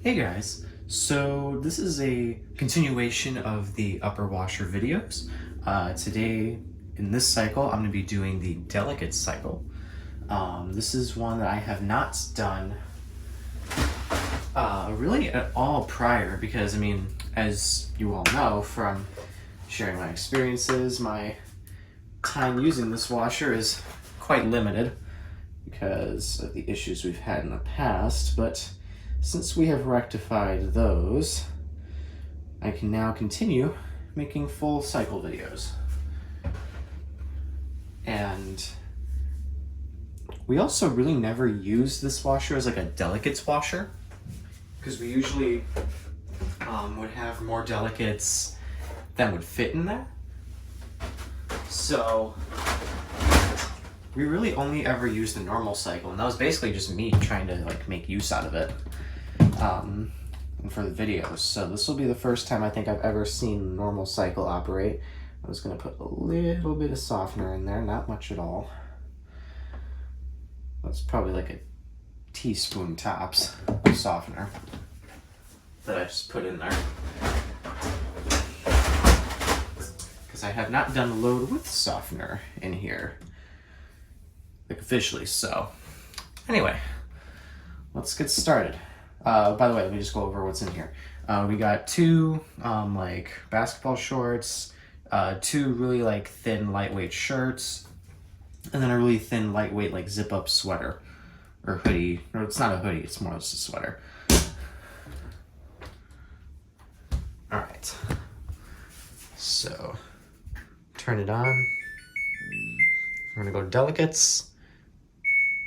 Hey guys, so this is a continuation of the upper washer videos. Today in this cycle I'm going to be doing the delicate cycle. This is one that I have not done really at all prior because as you all know from sharing my experiences, my time using this washer is quite limited because of the issues we've had in the past, but since we have rectified those, I can now continue making full cycle videos. And we also really never use this washer as like a delicates washer because we usually would have more delicates than would fit in there. So we really only ever used the normal cycle, and that was basically just me trying to like make use out of it for the videos. So this will be the first time I think I've ever seen normal cycle operate. I'm just going to put a little bit of softener in there, not much at all. That's probably like a teaspoon tops of softener that I just put in there. Because I have not done a load with softener in here, like officially. So anyway, let's get started. By the way, let me just go over what's in here. We got two like basketball shorts, two really like thin lightweight shirts, and then a really thin lightweight like zip up sweater or hoodie. Or it's not a hoodie, it's more just a sweater. All right, so turn it on. We're gonna go to delicates.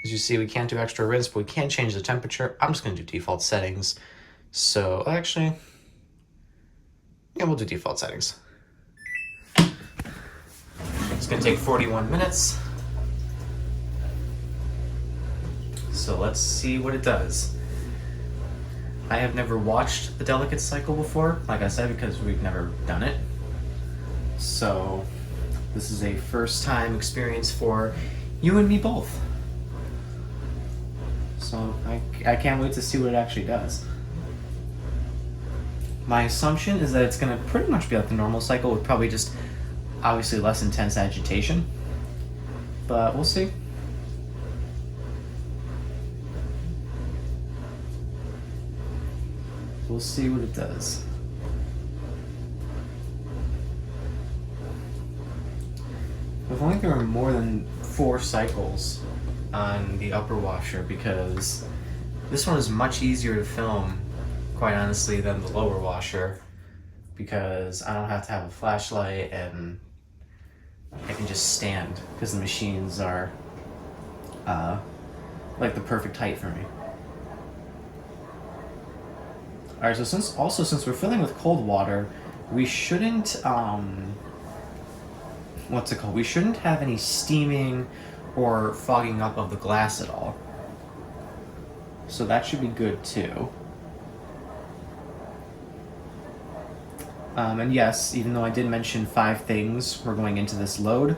As you see, we can't do extra rinse, but we can change the temperature. I'm just gonna do default settings. So actually, yeah, we'll do default settings. It's gonna take 41 minutes. So let's see what it does. I have never watched the delicate cycle before, like I said, because we've never done it. So this is a first time experience for you and me both. So I can't wait to see what it actually does. My assumption is that it's going to pretty much be like the normal cycle with probably just obviously less intense agitation. But we'll see. We'll see what it does. If only there were more than 4 cycles on the upper washer, because this one is much easier to film, quite honestly, than the lower washer, because I don't have to have a flashlight and I can just stand because the machines are like the perfect height for me. Alright, so since we're filling with cold water, we shouldn't we shouldn't have any steaming or fogging up of the glass at all. So that should be good too. And yes, even though I did mention 5 things were going into this load,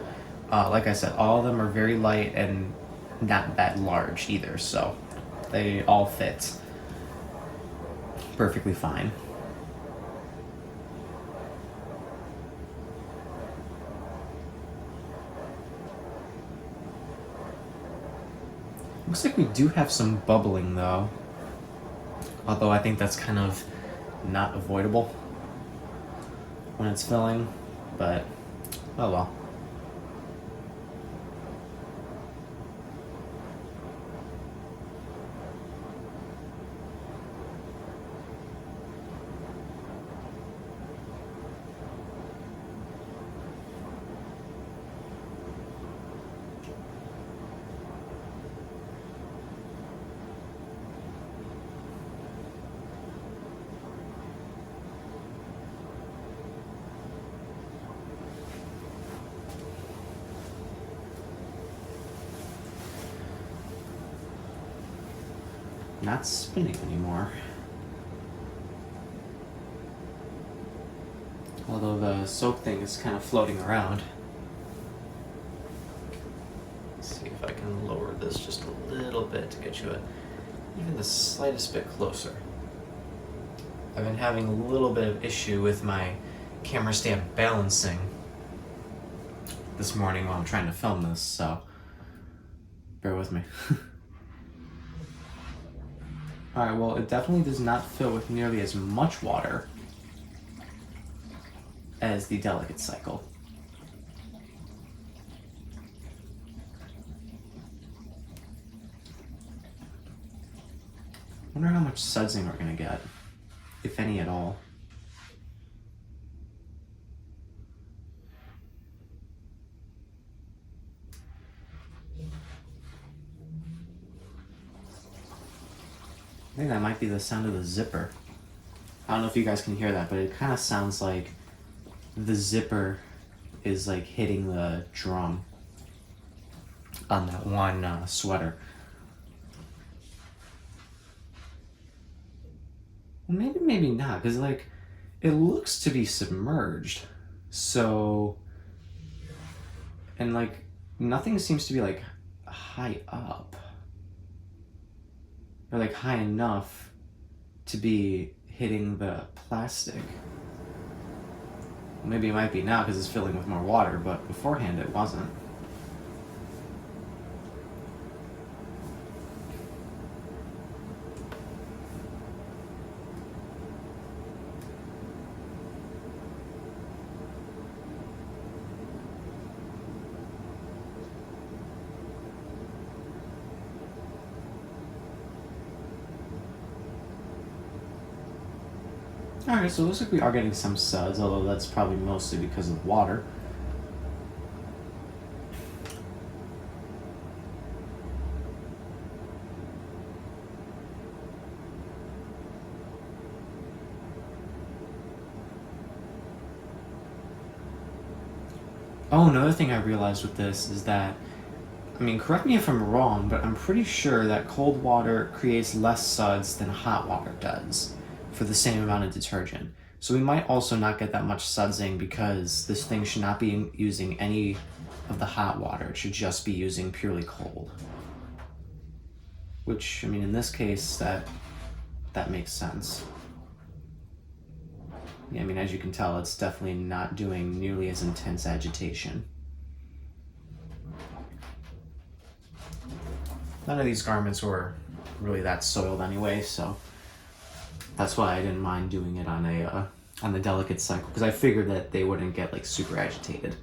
like I said, all of them are very light and not that large either, so they all fit perfectly fine. Looks like we do have some bubbling though, although I think that's kind of not avoidable when it's filling, but oh well. Not spinning anymore. Although the soap thing is kind of floating around. Let's see if I can lower this just a little bit to get you even the slightest bit closer. I've been having a little bit of issue with my camera stand balancing this morning while I'm trying to film this, so bear with me. Alright, well, it definitely does not fill with nearly as much water as the delicate cycle. I wonder how much sudsing we're gonna get, if any at all. I think that might be the sound of the zipper. I don't know if you guys can hear that, but it kind of sounds like the zipper is like hitting the drum on that one sweater. Well, maybe not, because like it looks to be submerged. So, and like nothing seems to be like high up or like high enough to be hitting the plastic. Maybe it might be now because it's filling with more water, but beforehand it wasn't. Alright, so it looks like we are getting some suds, although that's probably mostly because of water. Oh, another thing I realized with this is that, I mean, correct me if I'm wrong, but I'm pretty sure that cold water creates less suds than hot water does for the same amount of detergent. So we might also not get that much sudsing because this thing should not be using any of the hot water. It should just be using purely cold. Which, I mean, in this case, that makes sense. Yeah, I mean, as you can tell, it's definitely not doing nearly as intense agitation. None of these garments were really that soiled anyway, so that's why I didn't mind doing it on the delicate cycle, because I figured that they wouldn't get like super agitated.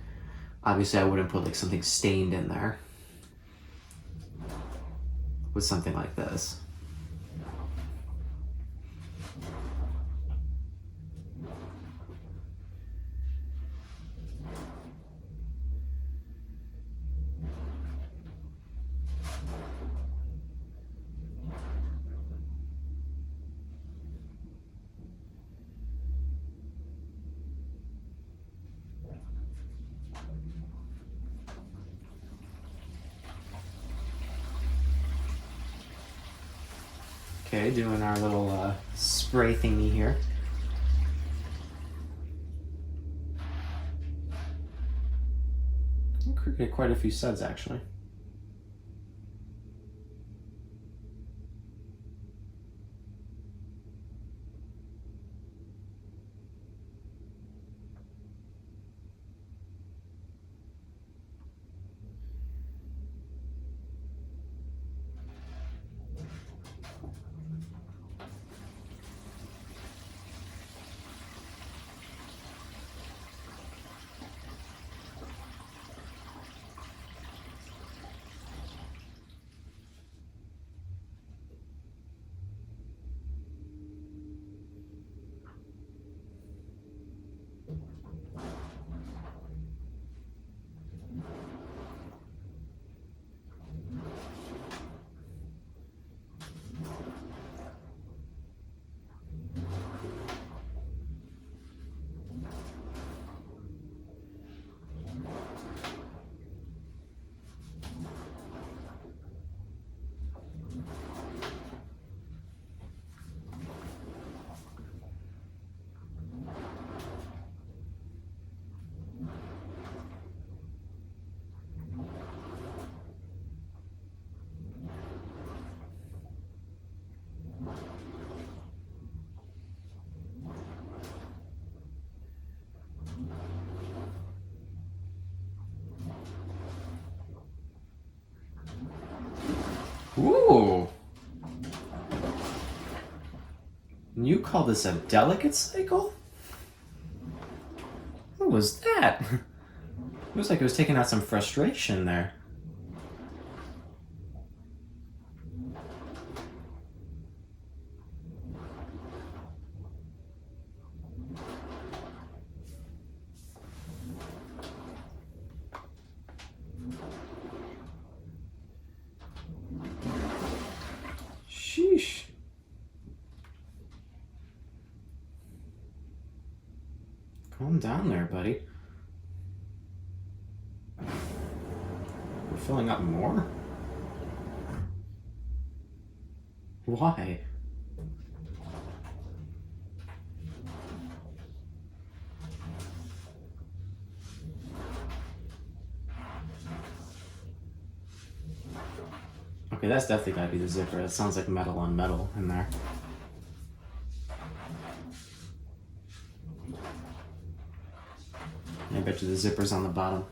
Obviously, I wouldn't put like something stained in there with something like this. Okay, doing our little spray thingy here. I created quite a few suds actually. And you call this a delicate cycle? What was that? It was like it was taking out some frustration there. Sheesh. Calm down there, buddy. We're filling up more? Why? Okay, that's definitely gotta be the zipper. It sounds like metal on metal in there. I bet you the zipper's on the bottom.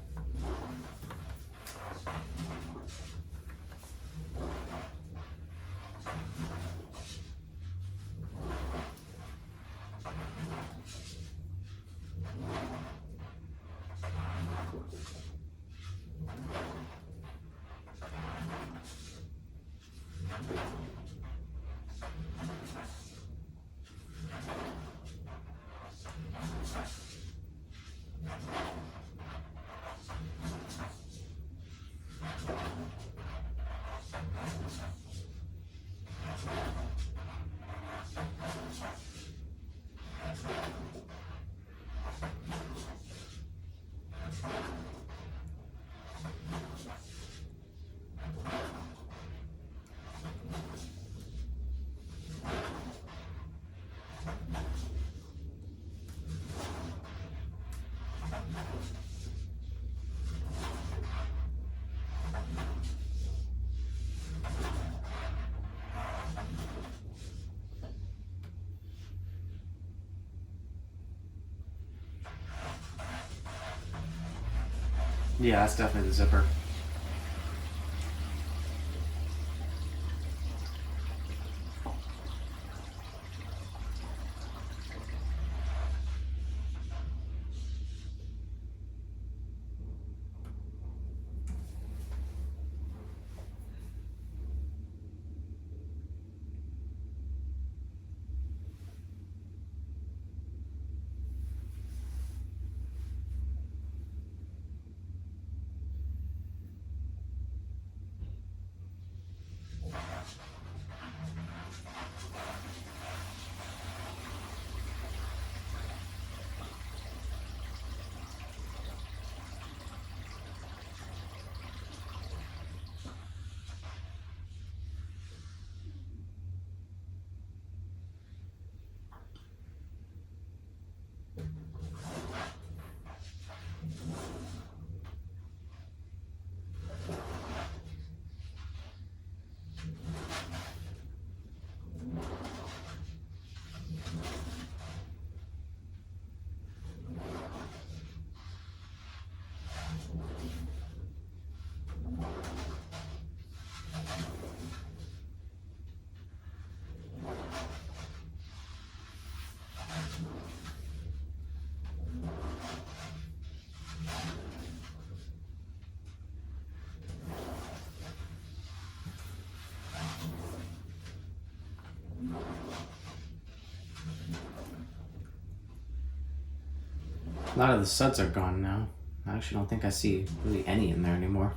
Yeah, that's definitely the zipper. A lot of the suds are gone now. I actually don't think I see really any in there anymore.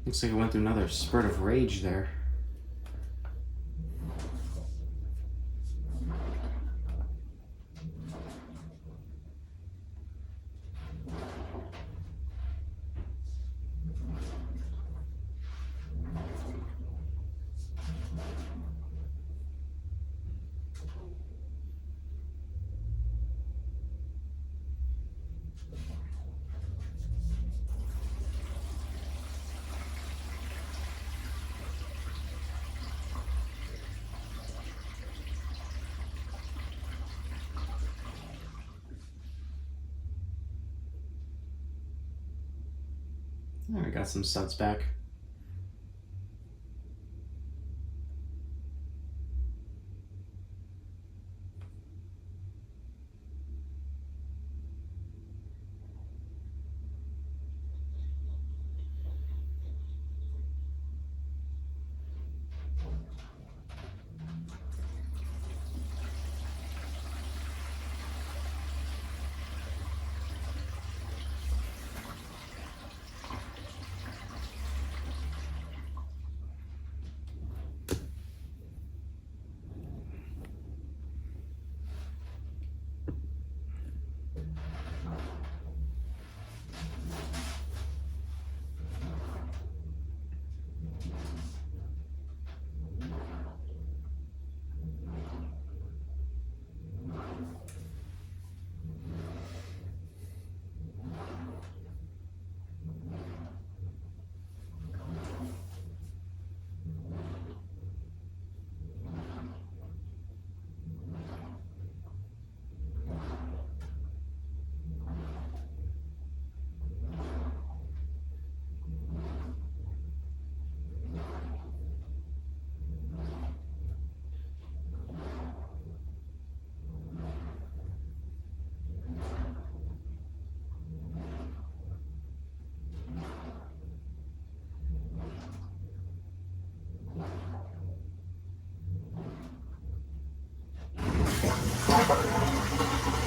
Looks like it went through another spurt of rage there. There, we got some suds back.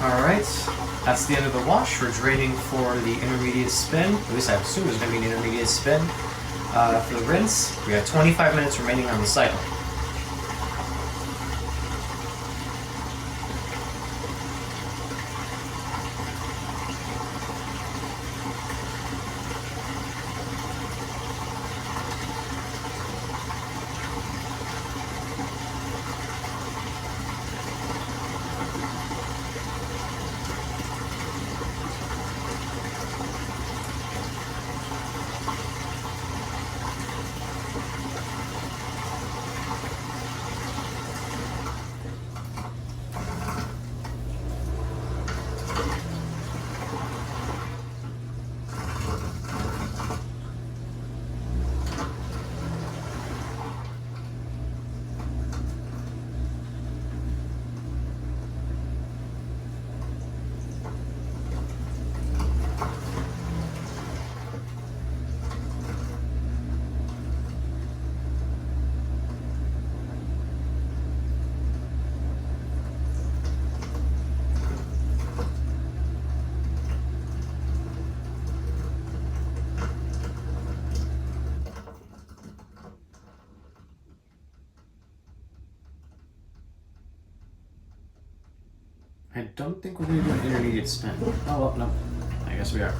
Alright, that's the end of the wash. We're draining for the intermediate spin. At least I assume there's going to be an intermediate spin. For the rinse, we have 25 minutes remaining on the cycle. I don't think we're going to do an intermediate spin. Oh, well, no. I guess we are.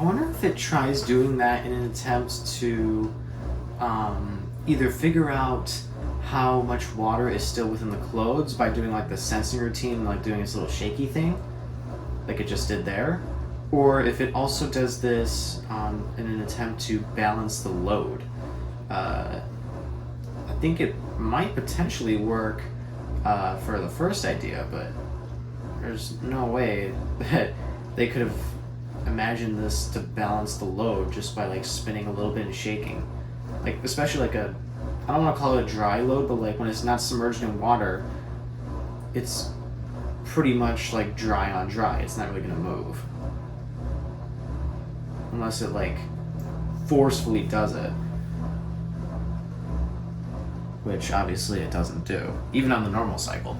I wonder if it tries doing that in an attempt to either figure out how much water is still within the clothes by doing like the sensing routine, like doing this little shaky thing, like it just did there, or if it also does this in an attempt to balance the load. I think it might potentially work for the first idea, but there's no way that they could have imagined this to balance the load just by like spinning a little bit and shaking. Like, especially like a, I don't want to call it a dry load, but like when it's not submerged in water, it's pretty much like dry on dry. It's not really going to move. Unless it like forcefully does it. Which obviously it doesn't do, even on the normal cycle.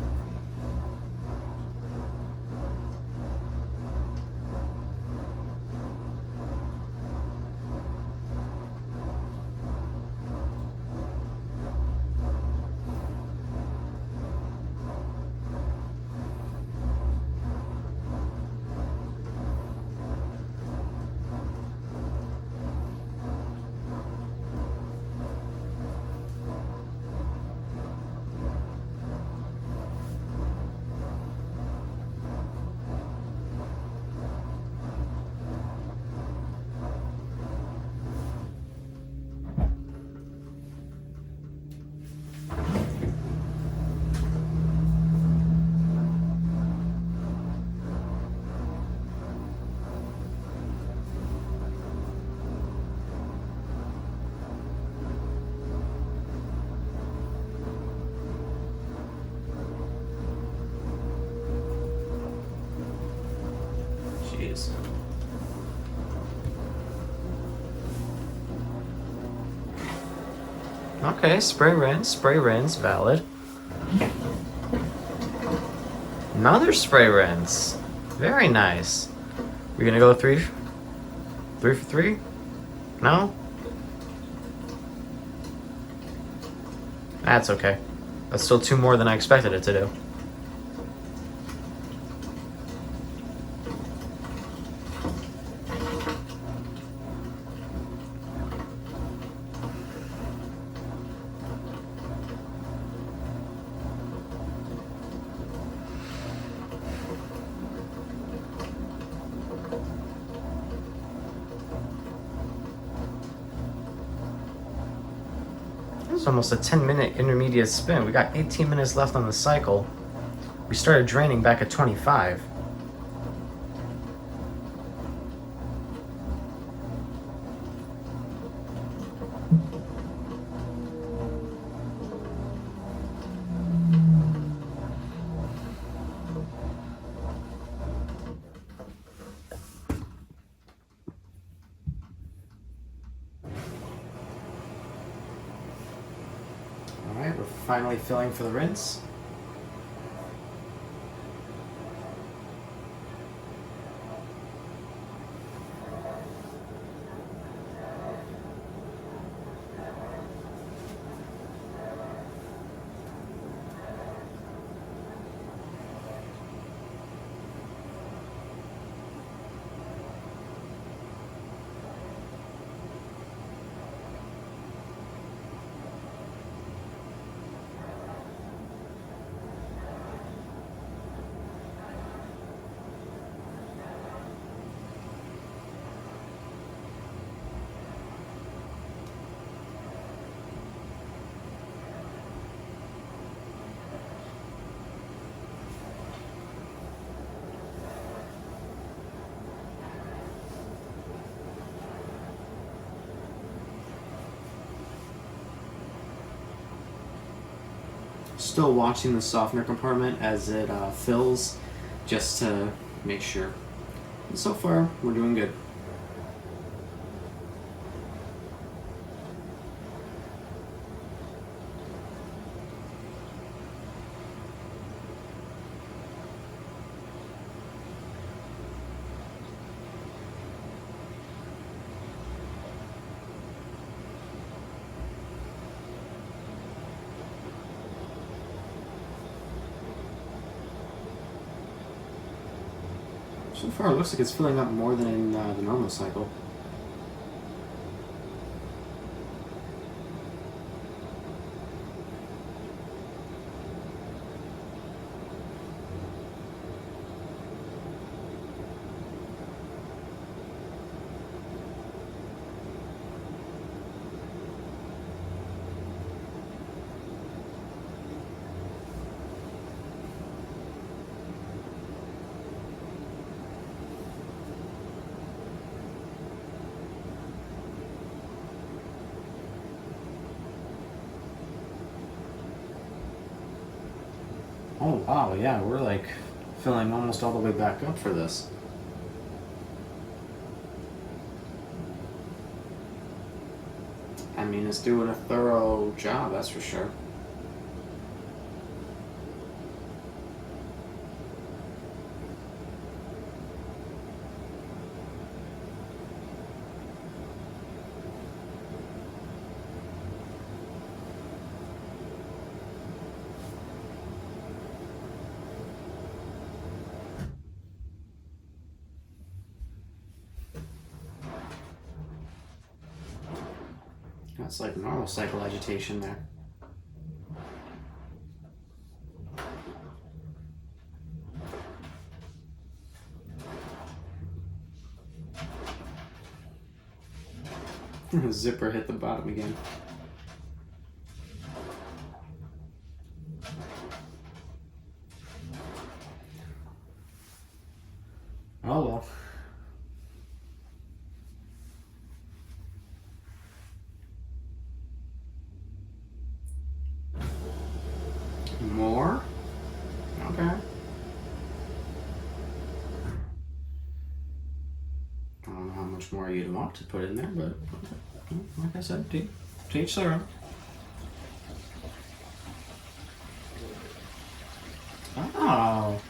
Jeez. Okay, spray rinse, valid. Another spray rinse. Very nice. We're gonna go three for three? No? That's okay. That's still 2 more than I expected it to do. It's almost a 10-minute intermediate spin. We got 18 minutes left on the cycle. We started draining back at 25. Alright, we're finally filling for the rinse. Still watching the softener compartment as it fills, just to make sure. And so far, we're doing good. So far, it looks like it's filling up more than in the normal cycle. Oh wow, yeah, we're like filling almost all the way back up for this. I mean, it's doing a thorough job, that's for sure. That's like normal cycle agitation there. Zipper hit the bottom again. Oh well. More? Okay. I don't know how much more you'd want to put in there, but like I said, to each their own. Oh.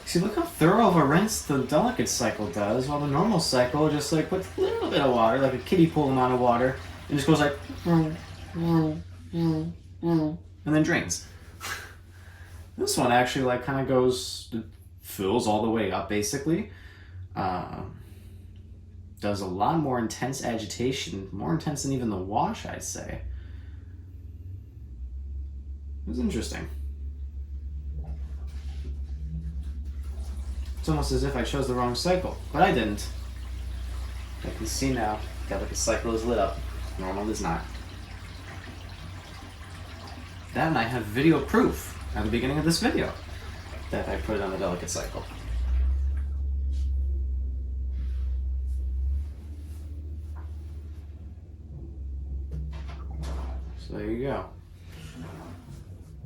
See, look how thorough of a rinse the delicate cycle does, while the normal cycle just like puts a little bit of water, like a kiddie pool amount of water, and just goes like, and then drains. This one actually like kind of goes, fills all the way up basically. Does a lot more intense agitation, more intense than even the wash, I'd say. It was interesting. It's almost as if I chose the wrong cycle, but I didn't. I can see now that the cycle is lit up. Normal is not. That and I have video proof at the beginning of this video that I put it on the delicate cycle. So there you go.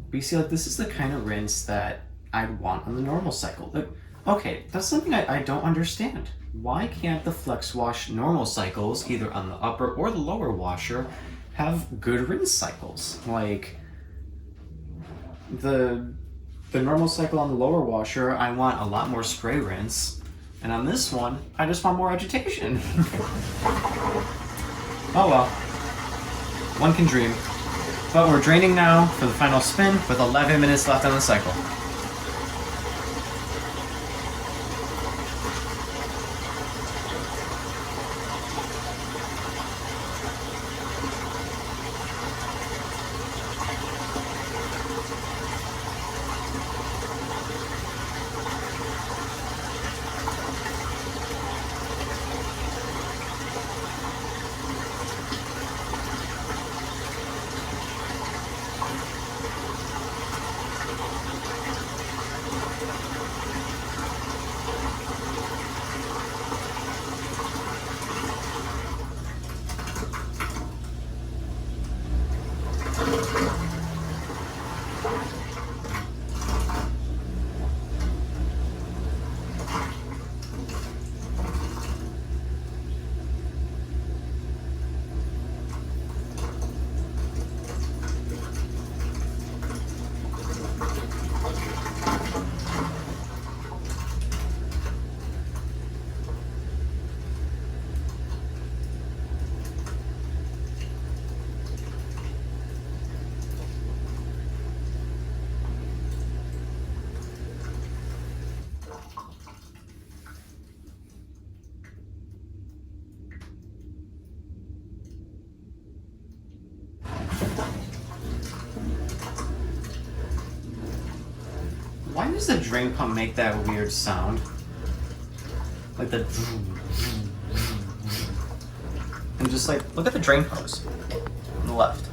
But you see, like, this is the kind of rinse that I'd want on the normal cycle. Like, okay, that's something I don't understand. Why can't the Flexwash normal cycles, either on the upper or the lower washer, have good rinse cycles? Like, the normal cycle on the lower washer, I want a lot more spray rinse. And on this one, I just want more agitation. Oh well. One can dream. But we're draining now for the final spin with 11 minutes left on the cycle. does the drain pump make that weird sound? Like the... And just like, look at the drain hose on the left.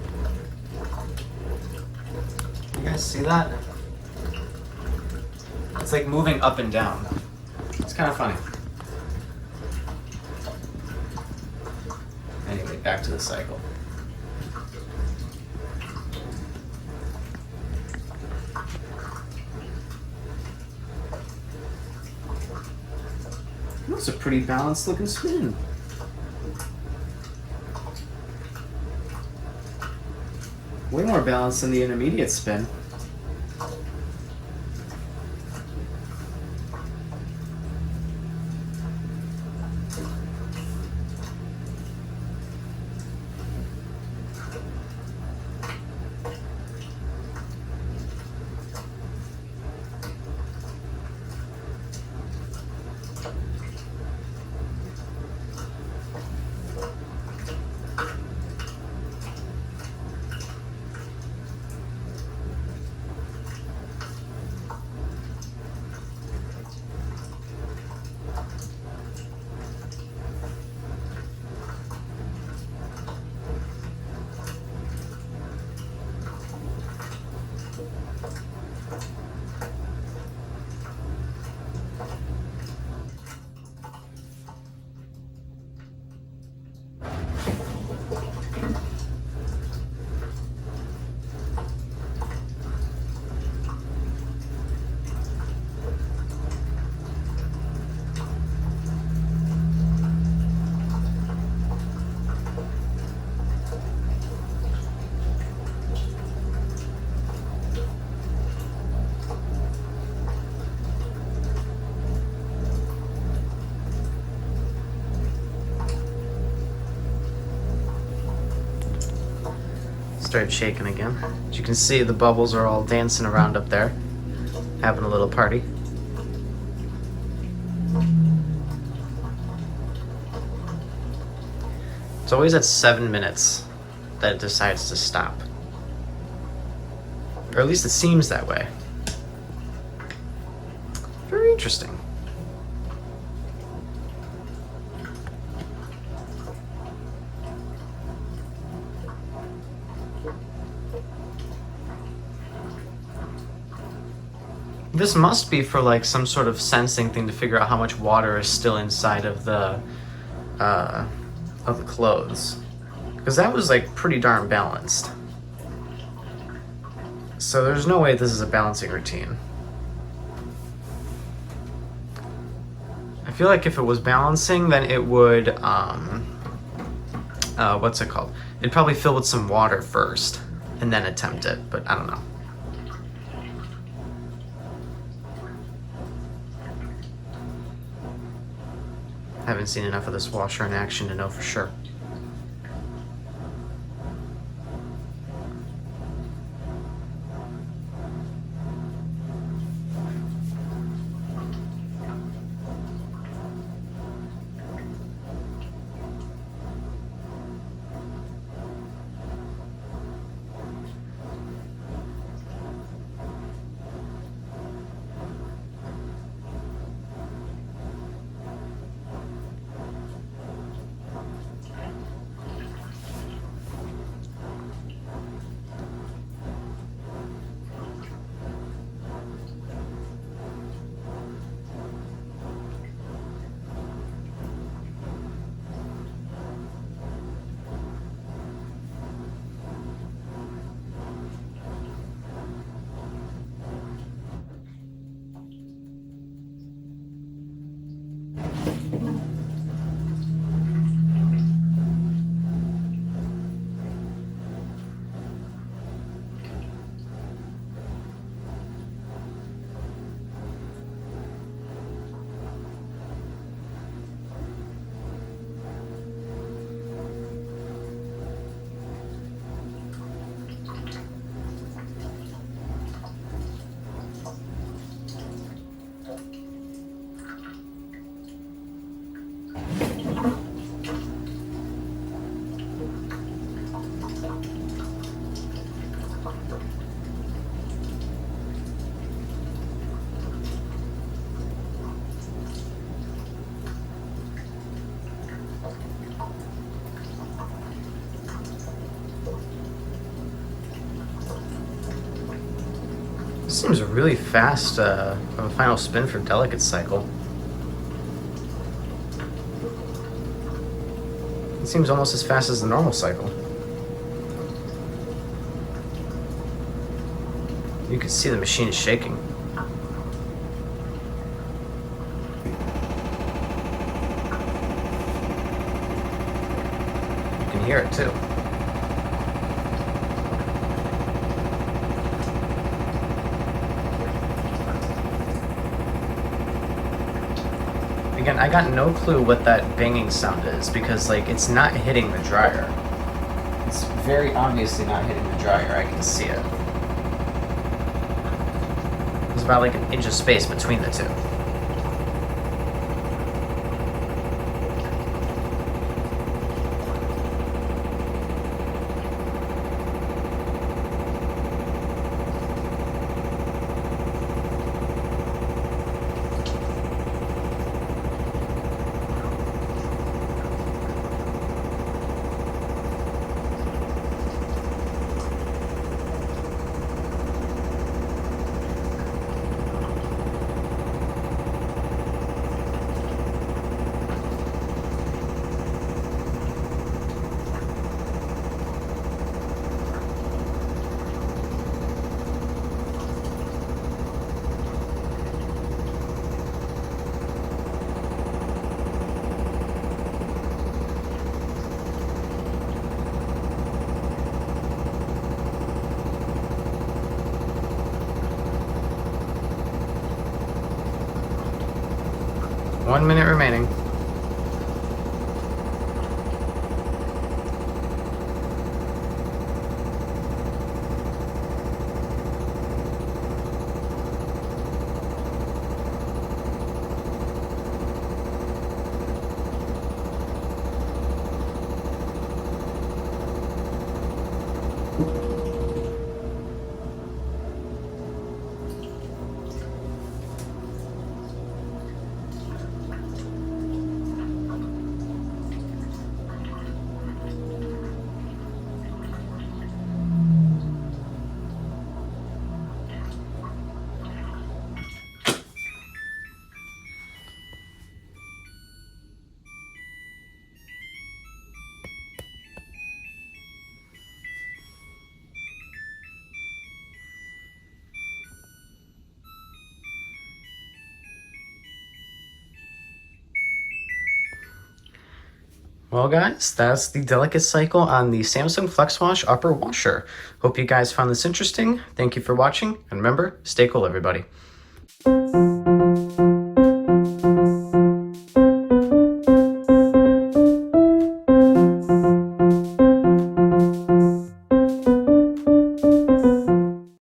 You guys see that? It's like moving up and down. It's kind of funny. Anyway, back to the cycle. That's a pretty balanced looking spin. Way more balanced than the intermediate spin. Started shaking again. As you can see, the bubbles are all dancing around up there, having a little party. It's always at 7 minutes that it decides to stop. Or at least it seems that way. Very interesting. This must be for like some sort of sensing thing to figure out how much water is still inside of the clothes, because that was like pretty darn balanced. So there's no way this is a balancing routine. I feel like if it was balancing, then it would what's it called? It'd probably fill with some water first and then attempt it, but I don't know. Haven't seen enough of this washer in action to know for sure. seems really fast of a final spin for delicate cycle. It seems almost as fast as the normal cycle. You can see the machine is shaking. You can hear it too. Again, I got no clue what that banging sound is because, like, it's not hitting the dryer. It's very obviously not hitting the dryer. I can see it. There's about like an inch of space between the two. One minute remaining. Well, guys, that's the delicate cycle on the Samsung Flexwash upper washer. Hope you guys found this interesting. Thank you for watching, and remember, stay cool, everybody.